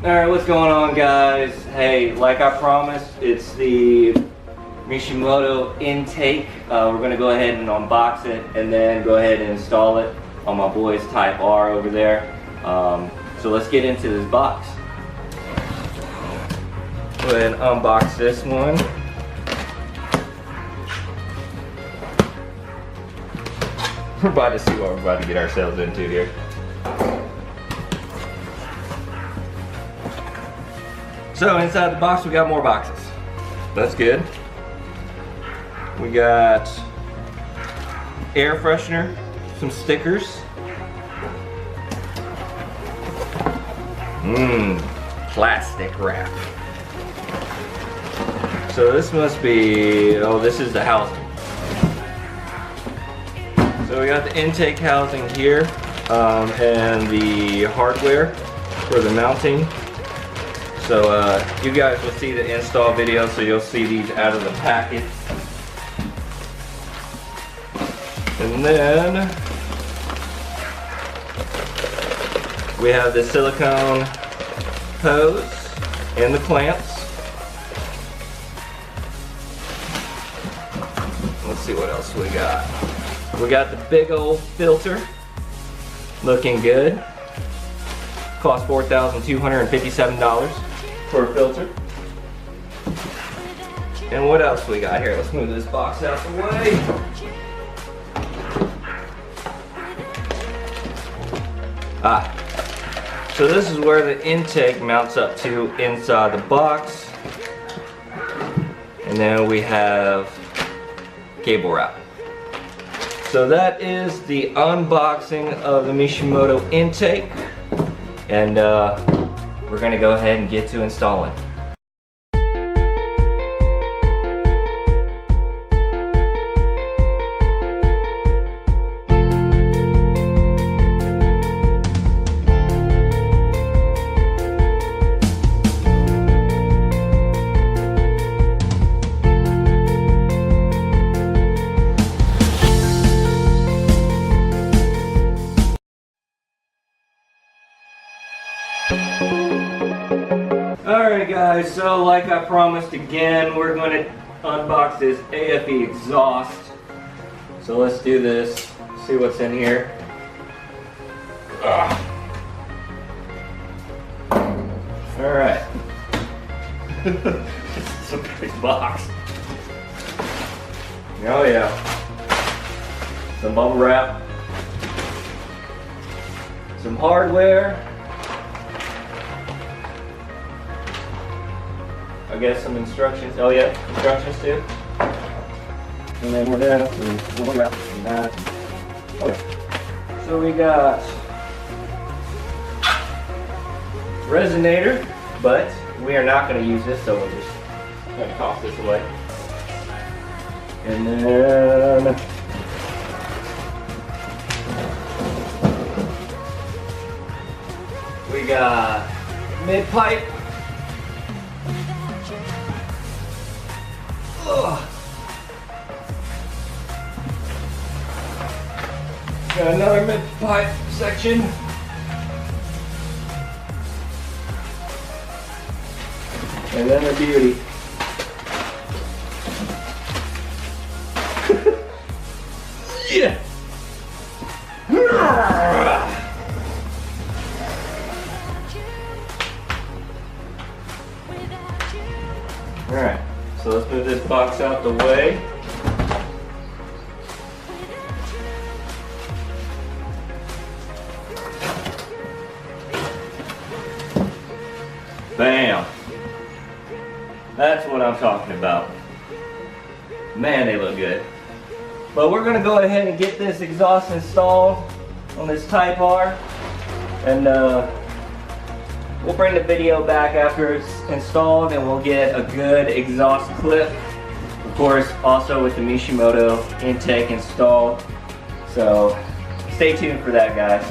Alright, what's going on, guys? Hey, like I promised, it's the Mishimoto intake. We're going to go ahead and unbox it and then go ahead and install it on my boy's Type R over there. So let's get into this box. Go ahead and unbox this one. We're about to see what we're about to get ourselves into here. So inside the box we got more boxes. That's good. We got air freshener, some stickers. Plastic wrap. So this must be, oh, this is the housing. So we got the intake housing here and the hardware for the mounting. So you guys will see the install video, so you'll see these out of the packet. And then we have the silicone hose and the clamps. Let's see what else we got. We got the big old filter, looking good. Cost $4,257 for a filter. And what else we got here? Let's move this box out the way. So this is where the intake mounts up to inside the box. And then we have cable wrap. So that is the unboxing of the Mishimoto intake. And we're gonna go ahead and get to installing. Alright guys, so like I promised again, we're going to unbox this aFe exhaust. So let's do this, see what's in here. Alright. It's a big box. Oh yeah. Some bubble wrap. Some hardware. I guess some instructions. Oh yeah, instructions too. And then we're done. And that. Oh yeah. So we got resonator, but we are not going to use this, so we're just going to toss this away. And then we got mid pipe. Got another mid pipe section. And then a beauty. Yeah. Alright, so let's move this box out the way. Bam! That's what I'm talking about. Man, they look good. But we're gonna go ahead and get this exhaust installed on this Type R. And we'll bring the video back after it's installed and we'll get a good exhaust clip. Of course, also with the Mishimoto intake installed. So stay tuned for that, guys.